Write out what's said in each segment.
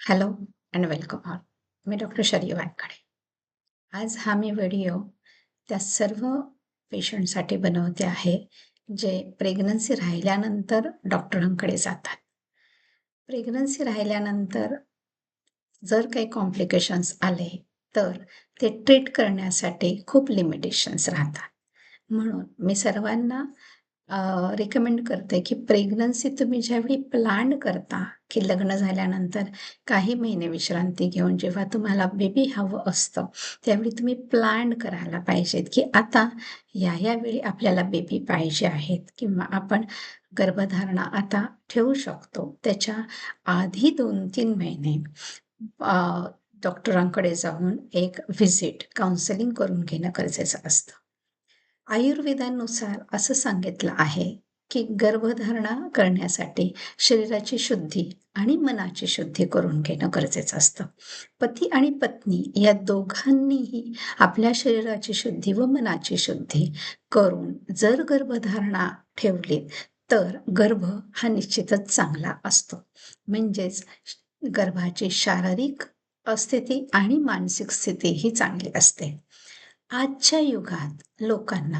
Hello and welcome all. Me doctor शरी वानकडे. आज हा मी व्हिडिओ त्या सर्व पेशंटसाठी बनवते आहे, जे प्रेग्नन्सी राहिल्यानंतर डॉक्टरांकडे जातात. प्रेग्नन्सी राहिल्यानंतर जर काही कॉम्प्लिकेशन्स आले, तर ते ट्रीट करण्यासाठी खूप लिमिटेशन्स राहतात. म्हणून मी सर्वांना रिकमेंड करते, की प्रेग्नन्सी तुम्ही ज्यावेळी प्लॅन करता, की लग्न झाल्यानंतर काही महिने विश्रांती घेऊन जेव्हा तुम्हाला बेबी हवं असतं, त्यावेळी तुम्ही प्लॅन करायला पाहिजेत, की आता या वेळी आपल्याला बेबी पाहिजे आहेत किंवा आपण गर्भधारणा आता ठेवू शकतो. त्याच्या आधी 2-3 महिने अ, डॉक्टरांकडे जाऊन एक व्हिजिट, काउन्सेलिंग करून घेणं गरजेचं असतं. आयुर्वेदानुसार असं सांगितलं आहे, की गर्भधारणा करण्यासाठी शरीराची शुद्धी आणि मनाची शुद्धी करून घेणं गरजेचं असतं. पती आणि पत्नी या दोघांनीही आपल्या शरीराची शुद्धी व मनाची शुद्धी करून जर गर्भधारणा ठेवली, तर गर्भ हा निश्चितच चांगला असतो. म्हणजेच गर्भाची शारीरिक स्थिती आणि मानसिक स्थिती ही चांगली असते. आजच्या युगात लोकांना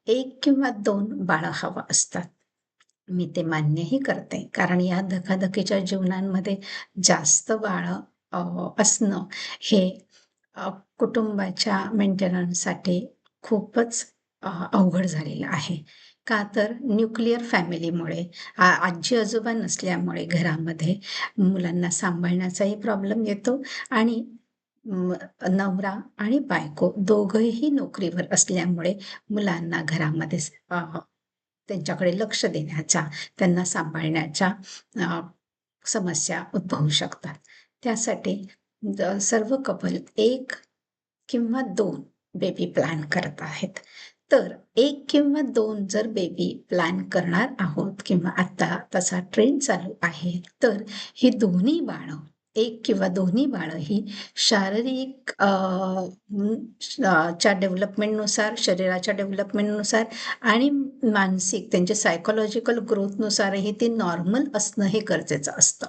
1 किंवा 2 बाळं हवं असतात. मी ते मान्यही करते. कारण या धकाधकीच्या जीवनांमध्ये जास्त बाळं असणं हे अ, कुटुंबाच्या मेंटेनन्ससाठी खूपच अवघड झालेलं आहे. का तर न्यूक्लिअर फॅमिलीमुळे आजी-आजोबा नसल्यामुळे घरामध्ये मुलांना सांभाळण्याचाही प्रॉब्लेम येतो आणि म नवरा आणि बायको दोघंही नोकरीवर असल्यामुळे मुलांना घरामध्येच त्यांच्याकडे लक्ष देण्याच्या, त्यांना सांभाळण्याच्या अ, समस्या उद्भवू शकतात. त्यासाठी सर्व कपल 1 किंवा 2 बेबी प्लॅन करत आहेत. तर 1 किंवा 2 जर बेबी प्लॅन करणार आहोत किंवा आता तसा ट्रेंड चालू आहे, तर ही दोन्ही बाळं, 1 किंवा दोन्ही बाळं ही शारीरिक च्या डेव्हलपमेंटनुसार, शरीराच्या डेव्हलपमेंटनुसार आणि मानसिक त्यांच्या सायकॉलॉजिकल ग्रोथनुसारही ते नॉर्मल असणं हे गरजेचं असतं.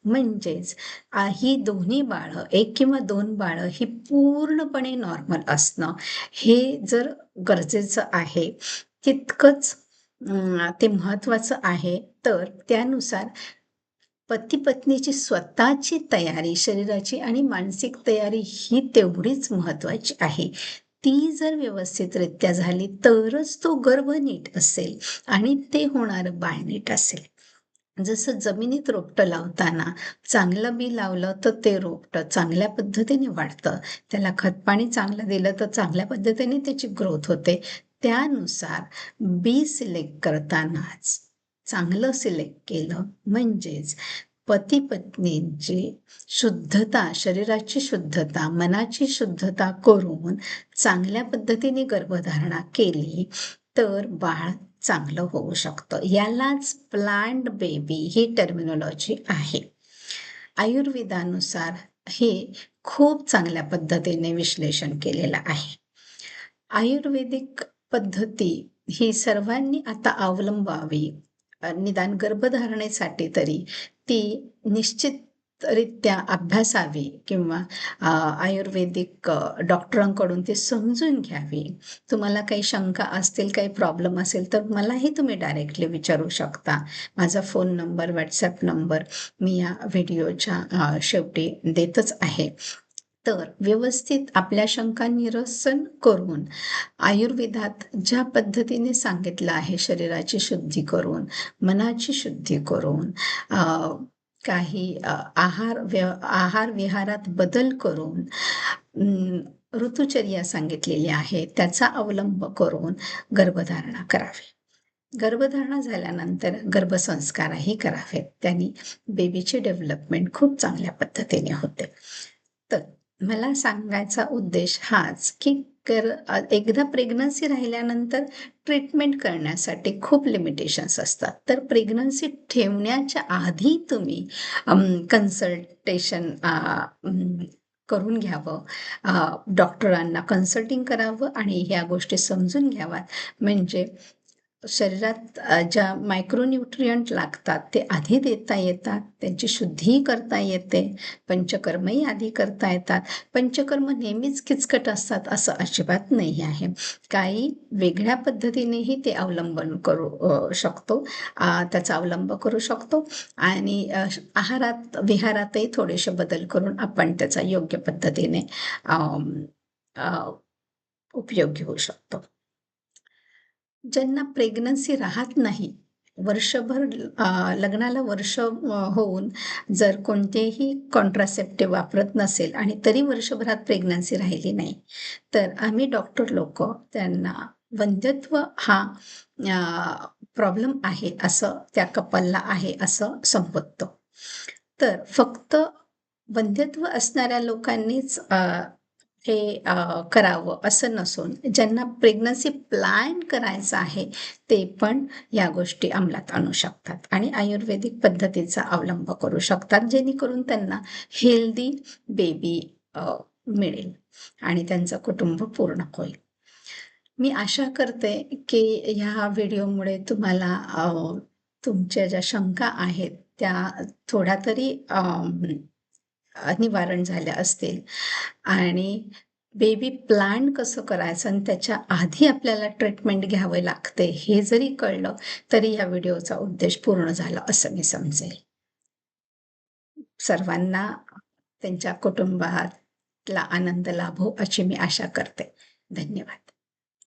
म्हणजेच ही दोन्ही बाळं, 1 किंवा 2 बाळं ही पूर्णपणे नॉर्मल असणं हे जर गरजेचं आहे, तितकंच ते महत्त्वाचं आहे. तर त्यानुसार पती-पत्नीची स्वतःची तयारी, शरीराची आणि मानसिक तयारी ही तेवढीच महत्त्वाची आहे. ती जर व्यवस्थितरित्या झाली, तरच तो गर्भ नीट असेल आणि ते होणारं बाळ नीट असेल. जसं जमिनीत रोपटं लावताना चांगलं बी लावलं तर ते रोपटं चांगल्या पद्धतीने वाढतं. त्याला खतपाणी चांगलं दिलं तर चांगल्या पद्धतीने त्याची ग्रोथ होते. त्यानुसार बी सिलेक्ट करतानाच चांगलं सिलेक्ट केलं म्हणजेच पती-पत्नींची शुद्धता, शरीराची शुद्धता, मनाची शुद्धता करून चांगल्या पद्धतीने गर्भधारणा केली, तर बाळ चांगलं होऊ शकतं. यालाच प्लॅन्ड बेबी ही टर्मिनॉलॉजी आहे. आयुर्वेदानुसार हे खूप चांगल्या पद्धतीने विश्लेषण केलेलं आहे. आयुर्वेदिक पद्धती ही सर्वांनी आता अवलंबावी. निदान गर्भधारणेसाठी तरी ती निश्चितरित्या अभ्यासावी किंवा आयुर्वेदिक डॉक्टरांकडून ती समजून घ्यावी. तुम्हाला काही शंका असतील, काही प्रॉब्लेम असेल, तर मलाही तुम्ही डायरेक्टली विचारू शकता. माझा फोन नंबर, WhatsApp नंबर मी या व्हिडिओच्या शेवटी देतच आहे. तर व्यवस्थित आपल्या शंका निरसन करून आयुर्वेदात ज्या पद्धतीने सांगितलं आहे, शरीराची शुद्धी करून, मनाची शुद्धी करून, काही आहार विहारात बदल करून, ऋतुचर्या सांगितलेली आहे, त्याचा अवलंब करून गर्भधारणा करावी. गर्भधारणा झाल्यानंतर गर्भसंस्कारही करावेत. त्यांनी बेबीची डेव्हलपमेंट खूप चांगल्या पद्धतीने होते. तर मला सांगायचा उद्देश हाच, की एकदा प्रेग्नन्सी राहिल्यानंतर ट्रीटमेंट करण्यासाठी खूप लिमिटेशन्स असतात. तर प्रेग्नन्सी ठेवण्याच्या आधी तुम्ही कन्सल्टेशन करून घ्यावं. डॉक्टरांना कन्सल्टिंग करावं आणि ह्या गोष्टी समजून घ्याव्यात. म्हणजे शरीरात ज्या मायक्रोन्यूट्रियंट लागतात ते आधी देता येतात, त्यांची शुद्धीही करता येते, पंचकर्मही आधी करता येतात. पंचकर्म नेहमीच किचकट असतात असं अजिबात नाही आहे. काही वेगळ्या पद्धतीनेही ते अवलंबन करू शकतो. त्याचा अवलंब करू शकतो आणि आहारात, विहारातही थोडेसे बदल करून आपण त्याचा योग्य पद्धतीने अं, अ, उपयोग घेऊ शकतो. ज्यांना प्रेग्नन्सी राहत नाही, वर्षभर लग्नाला वर्ष होऊन जर कोणतेही कॉन्ट्रासेप्टिव्ह वापरत नसेल आणि तरी वर्षभरात प्रेग्नन्सी राहिली नाही, तर आम्ही डॉक्टर लोकं त्यांना वंध्यत्व हा प्रॉब्लेम आहे असं त्या कपलला आहे असं संबोधतो. तर फक्त वंध्यत्व असणाऱ्या लोकांनीच हे करावं असं नसून ज्यांना प्रेग्नन्सी प्लॅन करायचं आहे ते पण या गोष्टी अंमलात आणू शकतात आणि आयुर्वेदिक पद्धतीचा अवलंब करू शकतात, जेणेकरून त्यांना हेल्दी बेबी मिळेल आणि त्यांचं कुटुंब पूर्ण होईल. मी आशा करते की ह्या व्हिडिओमुळे तुम्हाला तुमच्या ज्या शंका आहेत त्या थोड्या तरी निवारण झाल्या असतील आणि बेबी प्लॅन कसं करायचं आणि त्याच्या आधी आपल्याला ट्रीटमेंट घ्यावे लागते हे जरी कळलं तरी या व्हिडिओचा उद्देश पूर्ण झाला असं मी समजेल. सर्वांना त्यांच्या कुटुंबातला आनंद लाभो अशी मी आशा करते. धन्यवाद.